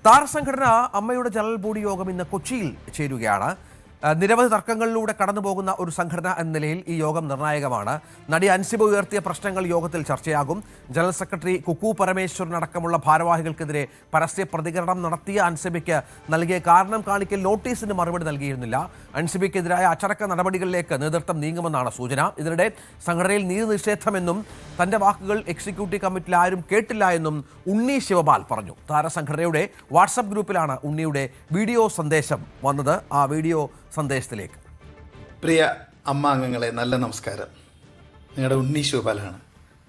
താരസംഘടന അമ്മയുടെ general body യോഗം ഇന്ന് കൊച്ചിയിൽ ചേരുകയാണ്. നിരവധി തർക്കങ്ങളിലൂടെ കടന്നുപോകുന്ന ഒരു സംഘടന എന്ന നിലയിൽ ഈ യോഗം നിർണായകമാണ്. നടി അൻസിബ ഉയർത്തിയ പ്രശ്നങ്ങൾ യോഗത്തിൽ ചർച്ചയാകും. ജനറൽ സെക്രട്ടറി കുക്കു പരമേശ്വരനടക്കമുള്ള ഭാരവാഹികൾക്കെതിരെ പരസ്യ പ്രതികരണം നടത്തിയ അൻസിബയ്ക്ക് നൽകിയ കാരണം കാണിക്കൽ നോട്ടീസിന് മറുപടി നൽകിയിരുന്നില്ല. അൻസിബയ്ക്കെതിരായ അച്ചടക്ക നടപടികളിലേക്ക് നേതൃത്വം നീങ്ങുമെന്നാണ് സൂചന. ഇതിനിടെ സംഘടനയിൽ നീതി നിഷേധമെന്നും തന്റെ വാക്കുകൾ എക്സിക്യൂട്ടീവ് കമ്മിറ്റിയിൽ ആരും കേട്ടില്ല എന്നും ഉണ്ണി ശിവപാൽ പറഞ്ഞു. താരസംഘടനയുടെ വാട്സപ്പ് ഗ്രൂപ്പിലാണ് ഉണ്ണിയുടെ വീഡിയോ സന്ദേശം വന്നത്. ആ വീഡിയോ സന്ദേശത്തിലേക്ക്. പ്രിയ അമ്മ അംഗങ്ങളെ, നല്ല നമസ്കാരം. നിങ്ങളുടെ ഉണ്ണി ശിവപാലാണ്.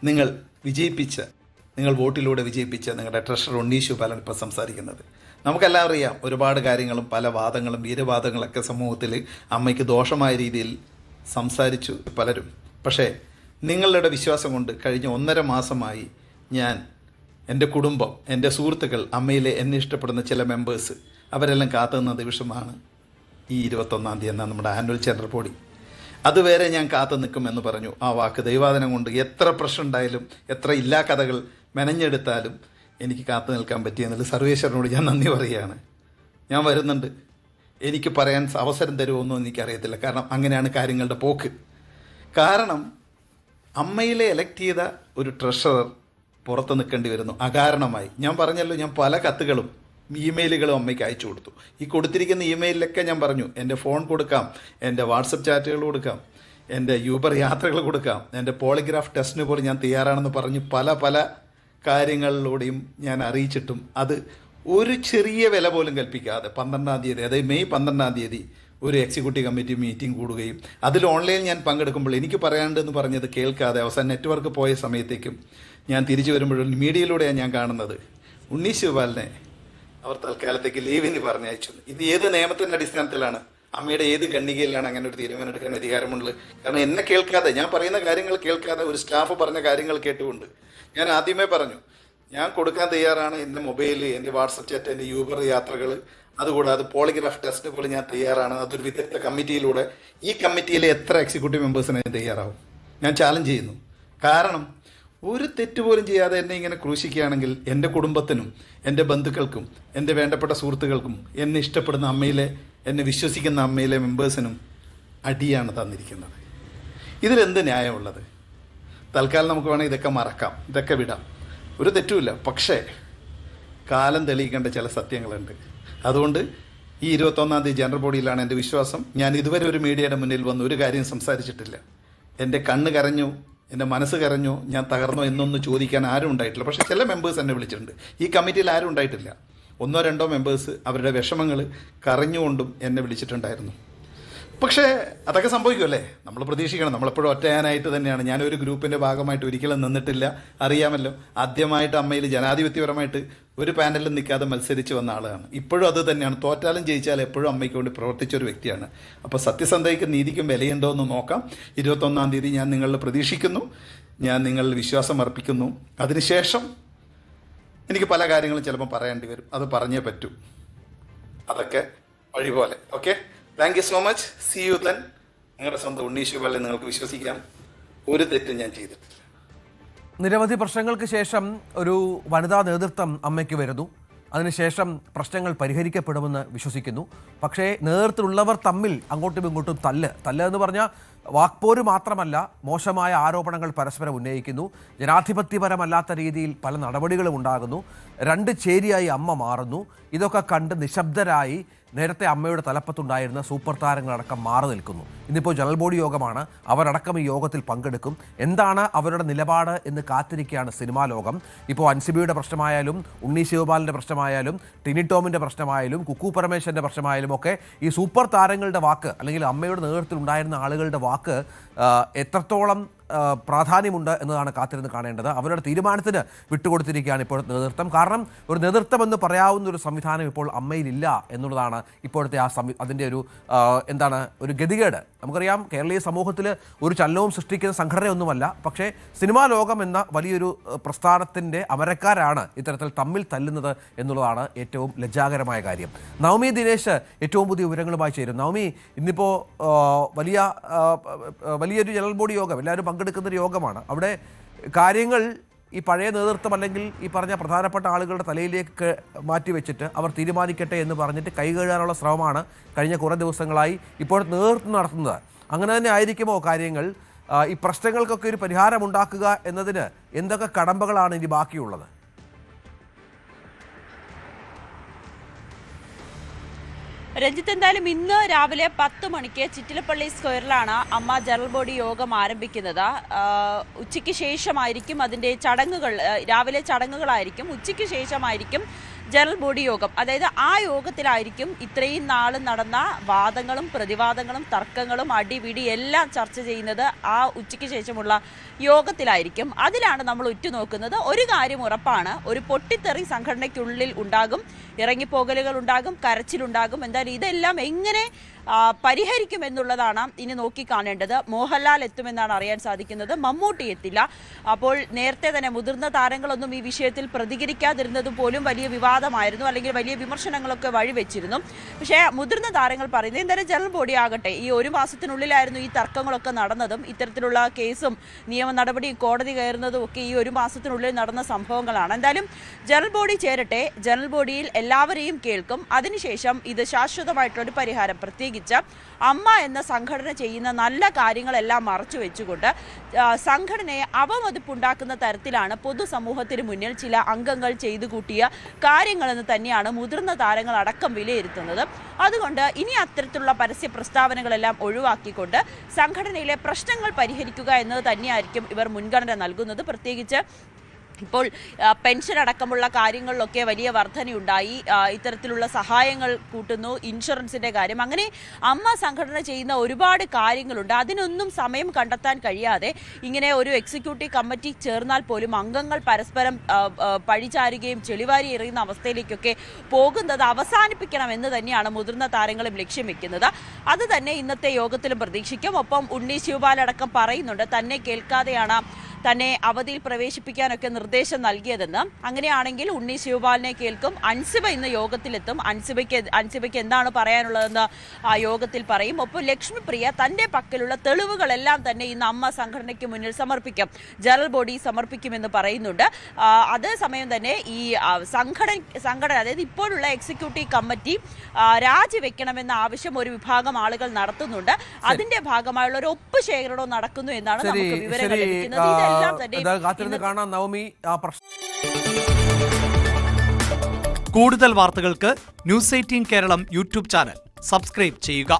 നിങ്ങൾ വോട്ടിലൂടെ വിജയിപ്പിച്ച നിങ്ങളുടെ ട്രഷറർ ഉണ്ണി ശിവപാലാണ് ഇപ്പോൾ സംസാരിക്കുന്നത്. നമുക്കെല്ലാം അറിയാം, ഒരുപാട് കാര്യങ്ങളും പല വാദങ്ങളും വീരവാദങ്ങളൊക്കെ സമൂഹത്തിൽ അമ്മയ്ക്ക് ദോഷമായ രീതിയിൽ സംസാരിച്ചു പലരും. പക്ഷേ നിങ്ങളുടെ വിശ്വാസം കൊണ്ട് കഴിഞ്ഞ 1.5 മാസമായി ഞാൻ, എൻ്റെ കുടുംബം, എൻ്റെ സുഹൃത്തുക്കൾ, അമ്മയിലെ എന്നെ ഇഷ്ടപ്പെടുന്ന ചില മെമ്പേഴ്സ് അവരെല്ലാം കാത്തുനിന്ന ദിവസമാണ് ഈ 21-ാം തീയതി എന്ന നമ്മുടെ ആനുവൽ ജനറൽ ബോഡി. അതുവരെ ഞാൻ കാത്തു നിൽക്കുമെന്ന് പറഞ്ഞു. ആ വാക്ക് ദൈവാധനം കൊണ്ട് എത്ര പ്രശ്നം ഉണ്ടായാലും എത്ര ഇല്ലാ കഥകൾ മെനഞ്ഞെടുത്താലും എനിക്ക് കാത്തു നിൽക്കാൻ പറ്റിയെന്നുള്ളത് സർവേശ്വരനോട് ഞാൻ നന്ദി പറയുകയാണ്. ഞാൻ വരുന്നുണ്ട്. എനിക്ക് പറയാൻ അവസരം തരുമോന്നും എനിക്കറിയത്തില്ല. കാരണം അങ്ങനെയാണ് കാര്യങ്ങളുടെ പോക്ക്. കാരണം അമ്മയിലെ എലക്ട് ചെയ്ത ഒരു ട്രഷറർ പുറത്ത് നിൽക്കേണ്ടി വരുന്നു അകാരണമായി. ഞാൻ പറഞ്ഞല്ലോ, ഞാൻ പല കത്തുകളും ഇമെയിലുകളും അമ്മയ്ക്ക് അയച്ചു കൊടുത്തു. ഈ കൊടുത്തിരിക്കുന്ന ഇമെയിലിലൊക്കെ ഞാൻ പറഞ്ഞു, എൻ്റെ ഫോൺ കൊടുക്കാം, എൻ്റെ വാട്സപ്പ് ചാറ്റുകൾ കൊടുക്കാം, എൻ്റെ യൂബർ യാത്രകൾ കൊടുക്കാം, എൻ്റെ പോളിഗ്രാഫ് ടെസ്റ്റിന് പോലും ഞാൻ തയ്യാറാണെന്ന് പറഞ്ഞ് പല കാര്യങ്ങളിലൂടെയും ഞാൻ അറിയിച്ചിട്ടും അത് ഒരു ചെറിയ വില പോലും കൽപ്പിക്കാതെ 12-ാം തീയതി, അതായത് മെയ് 12-ാം തീയതി ഒരു എക്സിക്യൂട്ടീവ് കമ്മിറ്റി മീറ്റിംഗ് കൂടുകയും അതിൽ ഓൺലൈൻ ഞാൻ പങ്കെടുക്കുമ്പോൾ എനിക്ക് പറയാണ്ടെന്ന് പറഞ്ഞത് കേൾക്കാതെ അവസാനം നെറ്റ്വർക്ക് പോയ സമയത്തേക്കും ഞാൻ തിരിച്ചു വരുമ്പോഴും മീഡിയയിലൂടെയാണ് ഞാൻ കാണുന്നത് ഉണ്ണി ശിവപാലിനെ അവർ തൽക്കാലത്തേക്ക് ലീവിന് പറഞ്ഞയച്ചു. ഇത് ഏത് നിയമത്തിൻ്റെ അടിസ്ഥാനത്തിലാണ്? അമ്മയുടെ ഏത് ഖണ്ഡികയിലാണ് അങ്ങനെ ഒരു തീരുമാനം എടുക്കാൻ അധികാരമുള്ളത്? കാരണം എന്നെ കേൾക്കാതെ, ഞാൻ പറയുന്ന കാര്യങ്ങൾ കേൾക്കാതെ, ഒരു സ്റ്റാഫ് പറഞ്ഞ കാര്യങ്ങൾ കേട്ടുകൊണ്ട് ഞാൻ ആദ്യമേ പറഞ്ഞു, ഞാൻ കൊടുക്കാൻ തയ്യാറാണ്. എൻ്റെ മൊബൈൽ, എൻ്റെ വാട്സപ്പ് ചാറ്റ്, എൻ്റെ യൂബർ യാത്രകൾ, അതുകൂടാതെ പോളിഗ്രാഫ് ടെസ്റ്റ് പോലെ ഞാൻ തയ്യാറാണ്. അതൊരു വിദഗ്ധ കമ്മിറ്റിയിലൂടെ, ഈ കമ്മിറ്റിയിലെ എത്ര എക്സിക്യൂട്ടീവ് മെമ്പേഴ്സിനെ ഞാൻ തയ്യാറാവും? ഞാൻ ചാലഞ്ച് ചെയ്യുന്നു. കാരണം ഒരു തെറ്റ് പോലും ചെയ്യാതെ എന്നെ ഇങ്ങനെ ക്രൂശിക്കുകയാണെങ്കിൽ എൻ്റെ കുടുംബത്തിനും എൻ്റെ ബന്ധുക്കൾക്കും എൻ്റെ വേണ്ടപ്പെട്ട സുഹൃത്തുക്കൾക്കും എന്നെ ഇഷ്ടപ്പെടുന്ന അമ്മയിലെ, എന്നെ വിശ്വസിക്കുന്ന അമ്മയിലെ മെമ്പേഴ്സിനും അടിയാണ് തന്നിരിക്കുന്നത്. ഇതിലെന്ത് ന്യായമുള്ളത്? തൽക്കാലം നമുക്ക് വേണമെങ്കിൽ ഇതൊക്കെ മറക്കാം, ഇതൊക്കെ വിടാം, ഒരു തെറ്റുമില്ല. പക്ഷേ കാലം തെളിയിക്കേണ്ട ചില സത്യങ്ങളുണ്ട്. അതുകൊണ്ട് ഈ 21-ാം തീയതി ജനറൽ ബോഡിയിലാണ് എൻ്റെ വിശ്വാസം. ഞാൻ ഇതുവരെ ഒരു മീഡിയയുടെ മുന്നിൽ വന്ന് ഒരു കാര്യം സംസാരിച്ചിട്ടില്ല. എൻ്റെ കണ്ണ് കരഞ്ഞു, എൻ്റെ മനസ്സ് കരഞ്ഞോ, ഞാൻ തകർന്നോ എന്നൊന്നും ചോദിക്കാൻ ആരും ഉണ്ടായിട്ടില്ല. പക്ഷേ ചില മെമ്പേഴ്സ് എന്നെ വിളിച്ചിട്ടുണ്ട്. ഈ കമ്മിറ്റിയിൽ ആരും ഉണ്ടായിട്ടില്ല. 1-2 മെമ്പേഴ്സ് അവരുടെ വിഷമങ്ങൾ കരഞ്ഞുകൊണ്ടും എന്നെ വിളിച്ചിട്ടുണ്ടായിരുന്നു. പക്ഷേ അതൊക്കെ സംഭവിക്കുമല്ലേ, നമ്മൾ പ്രതീക്ഷിക്കണം. നമ്മളെപ്പോഴും ഒറ്റയാനായിട്ട് തന്നെയാണ്. ഞാനൊരു ഗ്രൂപ്പിൻ്റെ ഭാഗമായിട്ട് ഒരിക്കലും നിന്നിട്ടില്ല, അറിയാമല്ലോ. ആദ്യമായിട്ട് അമ്മയിൽ ജനാധിപത്യപരമായിട്ട് ഒരു പാനലിൽ നിൽക്കാതെ മത്സരിച്ച് വന്ന ആളാണ്. ഇപ്പോഴും അത് തന്നെയാണ്. തോറ്റാലും ജയിച്ചാലും എപ്പോഴും അമ്മയ്ക്ക് വേണ്ടി പ്രവർത്തിച്ചൊരു വ്യക്തിയാണ്. അപ്പോൾ സത്യസന്ധതയ്ക്കും നീതിക്കും വിലയുണ്ടോ എന്ന് നോക്കാം. 21-ാം തീയതി ഞാൻ നിങ്ങളിൽ പ്രതീക്ഷിക്കുന്നു, ഞാൻ നിങ്ങളിൽ വിശ്വാസം അർപ്പിക്കുന്നു. അതിനുശേഷം എനിക്ക് പല കാര്യങ്ങളും ചിലപ്പോൾ പറയേണ്ടി വരും. അത് പറഞ്ഞേ പറ്റൂ. അതൊക്കെ വഴി പോലെ. Okay, thank you so much. C you then. നിങ്ങളുടെ സ്വന്തം ഉണ്ണി ശിവപാലിനെ നിങ്ങൾക്ക് വിശ്വസിക്കാം. ഒരു തെറ്റും ഞാൻ ചെയ്തിട്ടില്ല. നിരവധി പ്രശ്നങ്ങൾക്ക് ശേഷം ഒരു വനിതാ നേതൃത്വം അമ്മയ്ക്ക് വരുന്നു. അതിനുശേഷം പ്രശ്നങ്ങൾ പരിഹരിക്കപ്പെടുമെന്ന് വിശ്വസിക്കുന്നു. പക്ഷേ നേതൃത്വത്തിലുള്ളവർ തമ്മിൽ അങ്ങോട്ടും ഇങ്ങോട്ടും തല്ല് എന്ന് പറഞ്ഞാൽ വാക്പോര് മാത്രമല്ല, മോശമായ ആരോപണങ്ങൾ പരസ്പരം ഉന്നയിക്കുന്നു. ജനാധിപത്യപരമല്ലാത്ത രീതിയിൽ പല നടപടികളും ഉണ്ടാകുന്നു. 2 ചേരിയായി അമ്മ മാറുന്നു. ഇതൊക്കെ കണ്ട് നിശബ്ദരായി നേരത്തെ അമ്മയുടെ തലപ്പത്തുണ്ടായിരുന്ന സൂപ്പർ താരങ്ങളടക്കം മാറി നിൽക്കുന്നു. ഇന്നിപ്പോൾ ജനറൽ ബോഡി യോഗമാണ്. അവരടക്കം ഈ യോഗത്തിൽ പങ്കെടുക്കും. എന്താണ് അവരുടെ നിലപാട് എന്ന് കാത്തിരിക്കുകയാണ് സിനിമാ ലോകം. ഇപ്പോൾ അൻസിബയുടെ പ്രശ്നമായാലും, ഉണ്ണി ശിവപാലിൻ്റെ പ്രശ്നമായാലും, ടിനി ടോമിൻ്റെ പ്രശ്നമായാലും, കുക്കു പരമേശ്വരൻ്റെ പ്രശ്നമായാലും ഒക്കെ ഈ സൂപ്പർ താരങ്ങളുടെ വാക്ക്, അല്ലെങ്കിൽ അമ്മയുടെ നേതൃത്വത്തിൽ ഉണ്ടായിരുന്ന ആളുകളുടെ വാക്ക് എത്രത്തോളം പ്രാധാന്യമുണ്ട് എന്നതാണ് കാത്തിരുന്ന് കാണേണ്ടത്. അവരുടെ തീരുമാനത്തിന് വിട്ടുകൊടുത്തിരിക്കുകയാണ് ഇപ്പോൾ നേതൃത്വം. കാരണം ഒരു നേതൃത്വം എന്ന് പറയാവുന്ന ഒരു സംവിധാനം ഇപ്പോൾ അമ്മയിലില്ല എന്നുള്ളതാണ് ഇപ്പോഴത്തെ അതിൻ്റെ ഒരു ഗതികേട്. നമുക്കറിയാം, കേരളീയ സമൂഹത്തിൽ ഒരു ചലനവും സൃഷ്ടിക്കുന്ന സംഘടനയൊന്നുമല്ല. പക്ഷേ സിനിമാ ലോകം എന്ന വലിയൊരു പ്രസ്ഥാനത്തിൻ്റെ അമരക്കാരാണ് ഇത്തരത്തിൽ തമ്മിൽ തല്ലുന്നത് എന്നുള്ളതാണ് ഏറ്റവും ലജ്ജാകരമായ കാര്യം. നവമി ദിനേശ് ഏറ്റവും പുതിയ വിവരങ്ങളുമായി ചേരും. നവമി, ഇന്നിപ്പോൾ വലിയൊരു ജനറൽ ബോഡി യോഗം, എല്ലാവരും പങ്കെടുക്കുന്നൊരു യോഗമാണ്. അവിടെ കാര്യങ്ങൾ ഈ പഴയ നേതൃത്വം അല്ലെങ്കിൽ ഈ പറഞ്ഞ പ്രധാനപ്പെട്ട ആളുകളുടെ തലയിലേക്ക് മാറ്റിവെച്ചിട്ട് അവർ തീരുമാനിക്കട്ടെ എന്ന് പറഞ്ഞിട്ട് കൈകഴുകാനുള്ള ശ്രമമാണ് കഴിഞ്ഞ കുറേ ദിവസങ്ങളായി ഇപ്പോഴത്തെ നേതൃത്വം നടത്തുന്നത്. അങ്ങനെ തന്നെ ആയിരിക്കുമോ കാര്യങ്ങൾ? ഈ പ്രശ്നങ്ങൾക്കൊക്കെ ഒരു പരിഹാരമുണ്ടാക്കുക എന്നതിന് എന്തൊക്കെ കടമ്പകളാണ് ഇനി ബാക്കിയുള്ളത്? രഞ്ജിത്ത്, എന്തായാലും ഇന്ന് രാവിലെ 10 മണിക്ക് ചിറ്റിലപ്പള്ളി സ്ക്വയറിലാണ് അമ്മ ജനറൽ ബോഡി യോഗം ആരംഭിക്കുന്നത്. ഉച്ചയ്ക്ക് ശേഷമായിരിക്കും അതിൻ്റെ ചടങ്ങുകൾ, രാവിലെ ചടങ്ങുകളായിരിക്കും. ഉച്ചയ്ക്ക് ശേഷമായിരിക്കും ജനറൽ ബോഡി യോഗം. അതായത് ആ യോഗത്തിലായിരിക്കും ഇത്രയും നാൾ നടന്ന വാദങ്ങളും പ്രതിവാദങ്ങളും തർക്കങ്ങളും അടിപിടി എല്ലാം ചർച്ച ചെയ്യുന്നത്. ആ ഉച്ചയ്ക്ക് ശേഷമുള്ള യോഗത്തിലായിരിക്കും. അതിലാണ് നമ്മൾ ഉറ്റുനോക്കുന്നത്. ഒരു കാര്യം ഉറപ്പാണ്, ഒരു പൊട്ടിത്തെറി സംഘടനയ്ക്കുള്ളിൽ ഉണ്ടാകും, ഇറങ്ങിപ്പോകലുകൾ ഉണ്ടാകും, കരച്ചിലുണ്ടാകും. എന്തായാലും ഇതെല്ലാം എങ്ങനെ പരിഹരിക്കുമെന്നുള്ളതാണ് ഇനി നോക്കിക്കാണേണ്ടത്. മോഹൻലാൽ എത്തുമെന്നാണ് അറിയാൻ സാധിക്കുന്നത്, മമ്മൂട്ടി എത്തില്ല. അപ്പോൾ നേരത്തെ തന്നെ മുതിർന്ന താരങ്ങളൊന്നും ഈ വിഷയത്തിൽ പ്രതികരിക്കാതിരുന്നത് പോലും വലിയ വിവാദമായിരുന്നു, അല്ലെങ്കിൽ വലിയ വിമർശനങ്ങളൊക്കെ വഴിവെച്ചിരുന്നു. പക്ഷേ മുതിർന്ന താരങ്ങൾ പറയുന്നത് എന്തായാലും ജനറൽ ബോഡി ആകട്ടെ, ഈ 1 മാസത്തിനുള്ളിലായിരുന്നു ഈ തർക്കങ്ങളൊക്കെ നടന്നതും ഇത്തരത്തിലുള്ള കേസും നിയമ നടപടിയും കോടതി കയറുന്നതും ഒക്കെ ഈ 1 മാസത്തിനുള്ളിൽ നടന്ന സംഭവങ്ങളാണ്. എന്തായാലും ജനറൽ ബോഡി ചേരട്ടെ, ജനറൽ ബോഡിയിൽ എല്ലാവരെയും കേൾക്കും. അതിനുശേഷം ഇത് ശാശ്വതമായിട്ടുള്ളൊരു പരിഹാരം, പ്രത്യേകിച്ച് അമ്മ എന്ന സംഘടന ചെയ്യുന്ന നല്ല കാര്യങ്ങളെല്ലാം മറച്ചു വെച്ചുകൊണ്ട് സംഘടനയെ അവമതിപ്പുണ്ടാക്കുന്ന തരത്തിലാണ് പൊതുസമൂഹത്തിന് മുന്നിൽ ചില അംഗങ്ങൾ ചെയ്തു കൂട്ടിയ കാര്യങ്ങളെന്ന് തന്നെയാണ് മുതിർന്ന താരങ്ങൾ അടക്കം വിലയിരുത്തുന്നത്. അതുകൊണ്ട് ഇനി അത്തരത്തിലുള്ള പരസ്യ പ്രസ്താവനകളെല്ലാം ഒഴിവാക്കിക്കൊണ്ട് സംഘടനയിലെ പ്രശ്നങ്ങൾ പരിഹരിക്കുക എന്നത് തന്നെയായിരിക്കും ഇവർ മുൻഗണന നൽകുന്നത്. പ്രത്യേകിച്ച് ഇപ്പോൾ പെൻഷൻ അടക്കമുള്ള കാര്യങ്ങളിലൊക്കെ വലിയ വർധനയുണ്ടായി. ഇത്തരത്തിലുള്ള സഹായങ്ങൾ കൂട്ടുന്നു, ഇൻഷുറൻസിൻ്റെ കാര്യം, അങ്ങനെ അമ്മ സംഘടന ചെയ്യുന്ന ഒരുപാട് കാര്യങ്ങളുണ്ട്. അതിനൊന്നും സമയം കണ്ടെത്താൻ കഴിയാതെ ഇങ്ങനെ ഒരു എക്സിക്യൂട്ടീവ് കമ്മിറ്റി ചേർന്നാൽ പോലും അംഗങ്ങൾ പരസ്പരം പഴിചാരുകയും ചെളിവാരി എറിയുന്ന അവസ്ഥയിലേക്കൊക്കെ പോകുന്നത് അവസാനിപ്പിക്കണമെന്ന് തന്നെയാണ് മുതിർന്ന താരങ്ങളും ലക്ഷ്യം വെക്കുന്നത്. അത് തന്നെ ഇന്നത്തെ യോഗത്തിലും പ്രതീക്ഷിക്കും. ഒപ്പം ഉണ്ണി ശിവപാലടക്കം പറയുന്നുണ്ട് തന്നെ കേൾക്കാതെയാണ് തന്നെ അവധിയിൽ പ്രവേശിപ്പിക്കാനൊക്കെ നിർദ്ദേശം നൽകിയതെന്ന്. അങ്ങനെയാണെങ്കിൽ ഉണ്ണി ശിവപാലിനെ കേൾക്കും. അൻസിബ ഇന്ന് യോഗത്തിലെത്തും. അൻസിബയ്ക്ക് എന്താണ് പറയാനുള്ളതെന്ന് ആ യോഗത്തിൽ പറയും. ഒപ്പം ലക്ഷ്മിപ്രിയ തൻ്റെ പക്കലുള്ള തെളിവുകളെല്ലാം തന്നെ ഇന്ന് അമ്മ സംഘടനയ്ക്ക് മുന്നിൽ സമർപ്പിക്കും, ജനറൽ ബോഡി സമർപ്പിക്കുമെന്ന് പറയുന്നുണ്ട്. അതേസമയം തന്നെ ഈ സംഘടന അതായത് ഇപ്പോഴുള്ള എക്സിക്യൂട്ടീവ് കമ്മിറ്റി രാജിവെക്കണമെന്ന ആവശ്യം ഒരു വിഭാഗം ആളുകൾ നടത്തുന്നുണ്ട്. അതിന്റെ ഭാഗമായുള്ള ഒരു ഒപ്പ് ശേഖരണവും നടക്കുന്നു എന്നാണ് നമുക്ക് വിവരങ്ങൾ ലഭിക്കുന്നത്. കാണാം നവമി. കൂടുതൽ വാർത്തകൾക്ക് news 18 Keralam YouTube channel subscribe ചെയ്യുക.